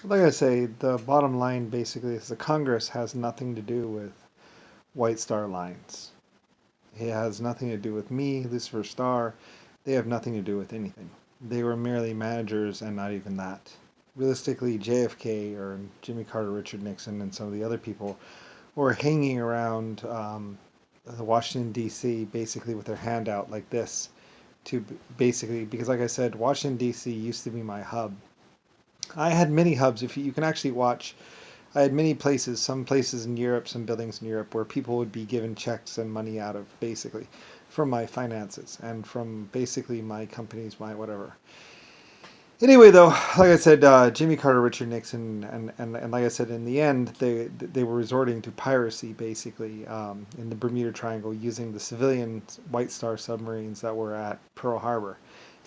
Like I say, the bottom line basically is the Congress has nothing to do with White Star Lines. It has nothing to do with me, Lucifer Star. They have nothing to do with anything. They were merely managers and not even that. Realistically, JFK or Jimmy Carter, Richard Nixon, and some of the other people were hanging around the Washington, D.C. basically with their hand out like this to basically, because like I said, Washington, D.C. used to be my hub. I had many hubs. If you can actually watch, I had many places, some places in Europe, some buildings in Europe where people would be given checks and money out of basically from my finances and from basically my companies, my whatever. Anyway, though, like I said, Jimmy Carter, Richard Nixon, and like I said, in the end, they were resorting to piracy basically in the Bermuda Triangle using the civilian White Star submarines that were at Pearl Harbor.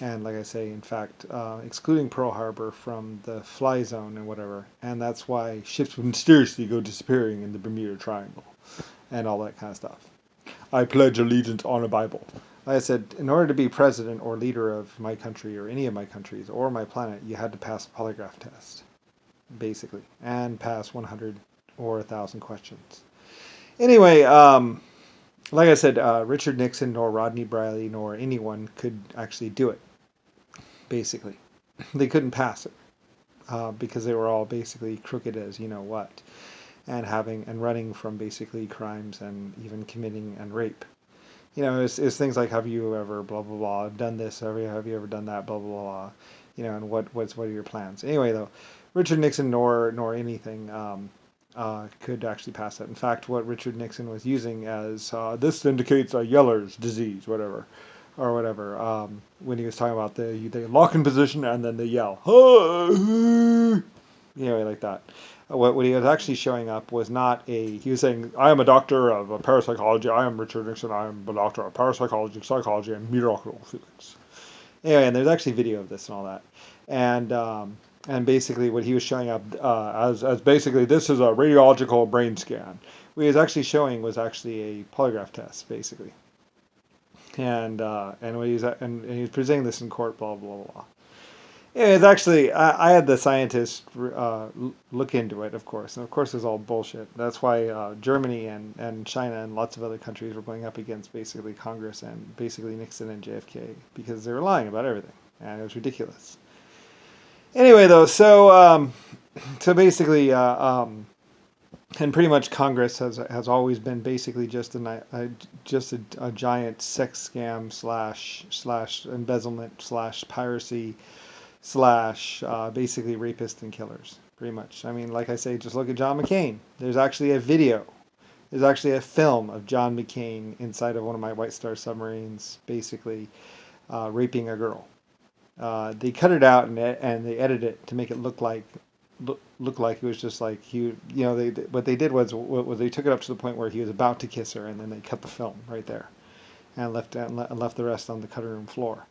And like I say, in fact, excluding Pearl Harbor from the fly zone and whatever. And that's why ships would mysteriously go disappearing in the Bermuda Triangle and all that kind of stuff. I pledge allegiance on a Bible. Like I said, in order to be president or leader of my country or any of my countries or my planet, you had to pass a polygraph test, basically, and pass 100 or 1,000 questions. Anyway, like I said, Richard Nixon nor Rodney Briley nor anyone could actually do it, basically. They couldn't pass it because they were all basically crooked as you know what, and having and running from basically crimes and even committing and rape. You know, it's things like have you ever blah blah blah done this? Have you ever done that? Blah blah blah. You know, and what are your plans? Anyway, though, Richard Nixon nor anything could actually pass that. In fact, what Richard Nixon was using as this indicates a Yeller's disease, whatever, or whatever, when he was talking about they lock in position and then they yell, anyway, like that. What he was actually showing up was not a. He was saying, "I am a doctor of parapsychology. I am Richard Nixon. I am a doctor of parapsychology, psychology, and meteorological physics." Anyway, and there's actually video of this and all that, and basically what he was showing up as basically this is a radiological brain scan. What he was actually showing was actually a polygraph test, basically, and what and he was presenting this in court, blah blah blah. Yeah, it's actually I had the scientists look into it, of course, and of course it's all bullshit. That's why Germany and China and lots of other countries were going up against basically Congress and basically Nixon and JFK because they were lying about everything, and it was ridiculous. Anyway, though, so basically, and pretty much Congress has always been basically just a giant sex scam slash embezzlement slash piracy slash basically rapists and killers, pretty much. I mean, like I say, just look at John McCain. There's actually a video. There's actually a film of John McCain inside of one of my White Star submarines, basically raping a girl. They cut it out and they edited it to make it look like it was just like he, you know, what they did was they took it up to the point where he was about to kiss her, and then they cut the film right there and left the rest on the cutting room floor.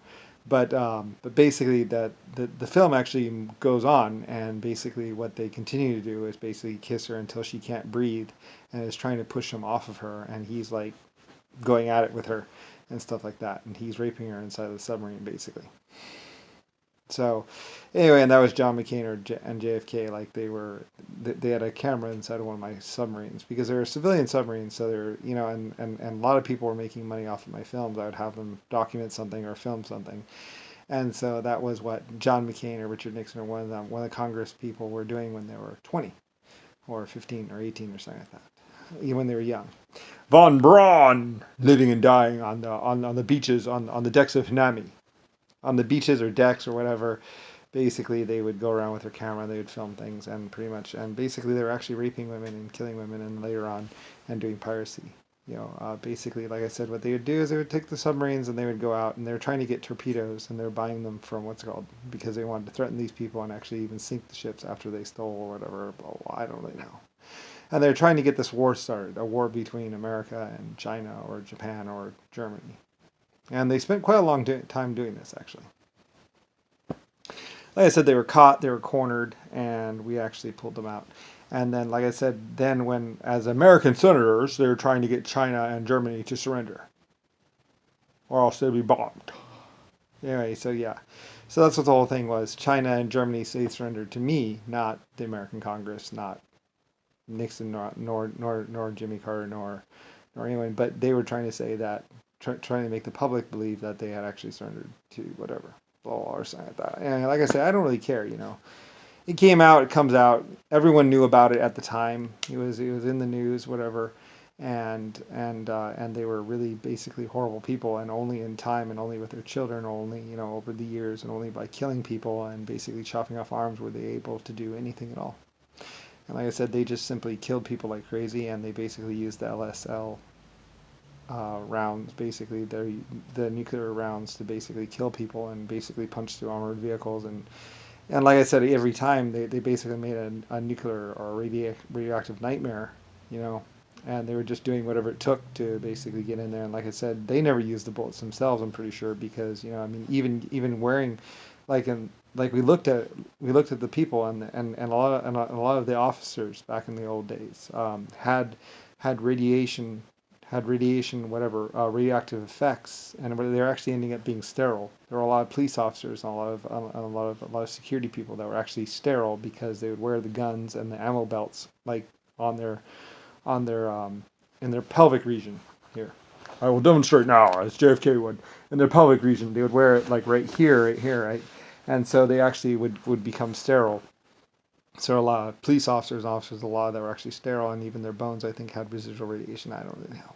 But basically the film actually goes on, and basically what they continue to do is basically kiss her until she can't breathe, and is trying to push him off of her, and he's like going at it with her and stuff like that, and he's raping her inside of the submarine basically. So anyway, and that was John McCain and JFK. Like they had a camera inside of one of my submarines because they were civilian submarines. So they're, you know, and a lot of people were making money off of my films. I would have them document something or film something. And so that was what John McCain or Richard Nixon or one of the Congress people were doing when they were 20 or 15 or 18 or something like that, even when they were young. Von Braun living and dying on the beaches on the decks of Hanami, on the beaches or decks or whatever. Basically, they would go around with their camera, they would film things, and pretty much, and basically, they were actually raping women and killing women, and later on, and doing piracy. You know, basically, like I said, what they would do is they would take the submarines and they would go out and they were trying to get torpedoes, and they were buying them from what's it called, because they wanted to threaten these people and actually even sink the ships after they stole or whatever. Blah, blah, blah, I don't really know. And they're trying to get this war started, a war between America and China or Japan or Germany. And they spent quite a long time doing this, actually. Like I said, they were caught, they were cornered, and we actually pulled them out. And then, like I said, then when, as American senators, they were trying to get China and Germany to surrender, or else they'd be bombed. Anyway, so yeah. So that's what the whole thing was. China and Germany say they surrendered to me, not the American Congress, not Nixon, nor Jimmy Carter, nor anyone. But they were trying to say that, trying to make the public believe that they had actually surrendered to whatever, blah, blah, or something like that. And like I said, I don't really care, you know. It came out, it comes out. Everyone knew about it at the time. It was in the news, whatever, and they were really basically horrible people. And only in time, and only with their children, only over the years, and only by killing people and basically chopping off arms were they able to do anything at all. And like I said, they just simply killed people like crazy, and they basically used the LSL rounds, basically the nuclear rounds, to basically kill people and basically punch through armored vehicles. And like I said, every time they basically made a nuclear or radioactive nightmare, you know, and they were just doing whatever it took to basically get in there. And like I said, they never used the bullets themselves, I'm pretty sure, because I mean, even wearing, like we looked at the people, and a lot of the officers back in the old days had radiation whatever, radioactive effects, and they're actually ending up being sterile. There were a lot of police officers and a lot of security people that were actually sterile because they would wear the guns and the ammo belts like on their in their pelvic region here. I will demonstrate now, as JFK would. In their pelvic region, they would wear it like right here, right? And so they actually would become sterile. So a lot of police officers, a lot that were actually sterile, and even their bones, I think, had residual radiation. I don't really know.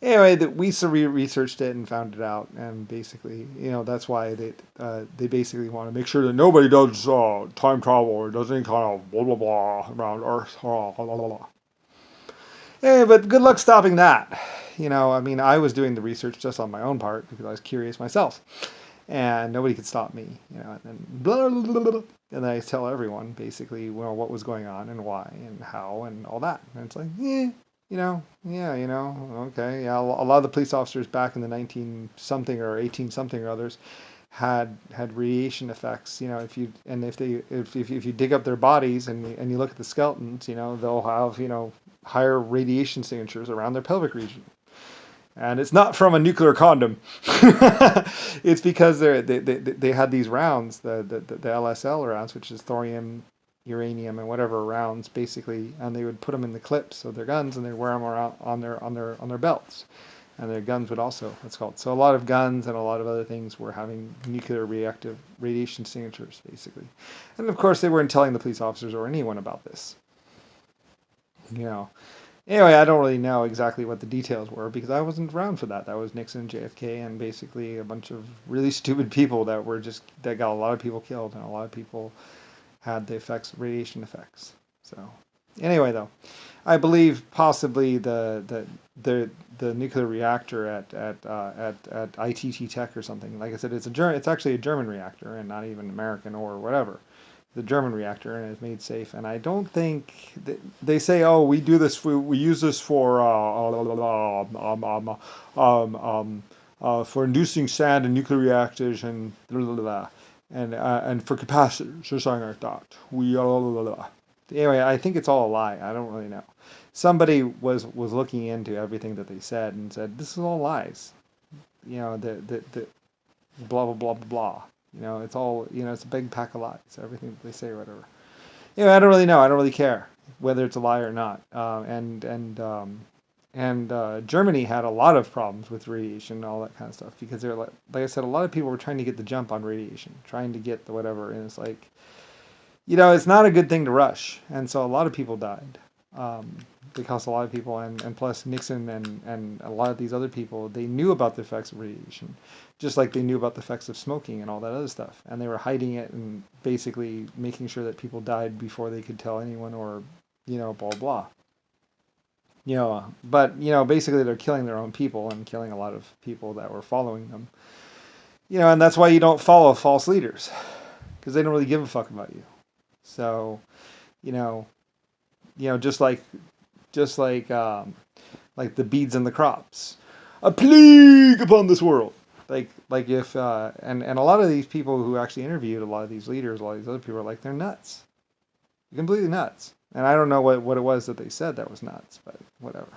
Anyway, we researched it and found it out, and basically, that's why they basically want to make sure that nobody does time travel or does any kind of blah blah blah around Earth. Blah, blah, blah, blah. Hey, but good luck stopping that. I mean, I was doing the research just on my own part because I was curious myself, and nobody could stop me. And then blah, blah, blah, blah, blah. And then I tell everyone basically, what was going on and why and how and all that. And it's like, yeah, okay, yeah. A lot of the police officers back in the 19 something or 18 something or others had radiation effects. If you dig up their bodies and you look at the skeletons, they'll have higher radiation signatures around their pelvic region. And it's not from a nuclear condom. It's because they had these rounds, the LSL rounds, which is thorium, uranium, and whatever rounds, basically, and they would put them in the clips of their guns, and they'd wear them around on their belts, and their guns would also. That's called. So a lot of guns and a lot of other things were having nuclear reactive radiation signatures, basically, and of course they weren't telling the police officers or anyone about this. Anyway, I don't really know exactly what the details were because I wasn't around for that. That was Nixon, JFK, and basically a bunch of really stupid people that got a lot of people killed, and a lot of people had the radiation effects. So anyway, though, I believe possibly the nuclear reactor at ITT Tech or something. Like I said, it's actually a German reactor and not even American or whatever. The German reactor, and it's made safe. And I don't think they say, oh, we use this for inducing sand in nuclear reactors and blah, blah, blah, and for capacitors or something like that. Anyway, I think it's all a lie. I don't really know. Somebody was looking into everything that they said and said this is all lies. The blah blah blah blah blah. It's all, it's a big pack of lies, everything that they say or whatever. I don't really know. I don't really care whether it's a lie or not. Germany had a lot of problems with radiation and all that kind of stuff because they're like I said, a lot of people were trying to get the jump on radiation, trying to get the whatever. And it's like, it's not a good thing to rush. And so a lot of people died. Because a lot of people, and plus Nixon and a lot of these other people, they knew about the effects of radiation, just like they knew about the effects of smoking and all that other stuff. And they were hiding it and basically making sure that people died before they could tell anyone or, blah, blah. But, basically they're killing their own people and killing a lot of people that were following them. And that's why you don't follow false leaders, because they don't really give a fuck about you. So, just like the beads in the crops, a plague upon this world. Like if and a lot of these people who actually interviewed a lot of these leaders, a lot of these other people are like, they're nuts, completely nuts. And I don't know what it was that they said that was nuts, but whatever.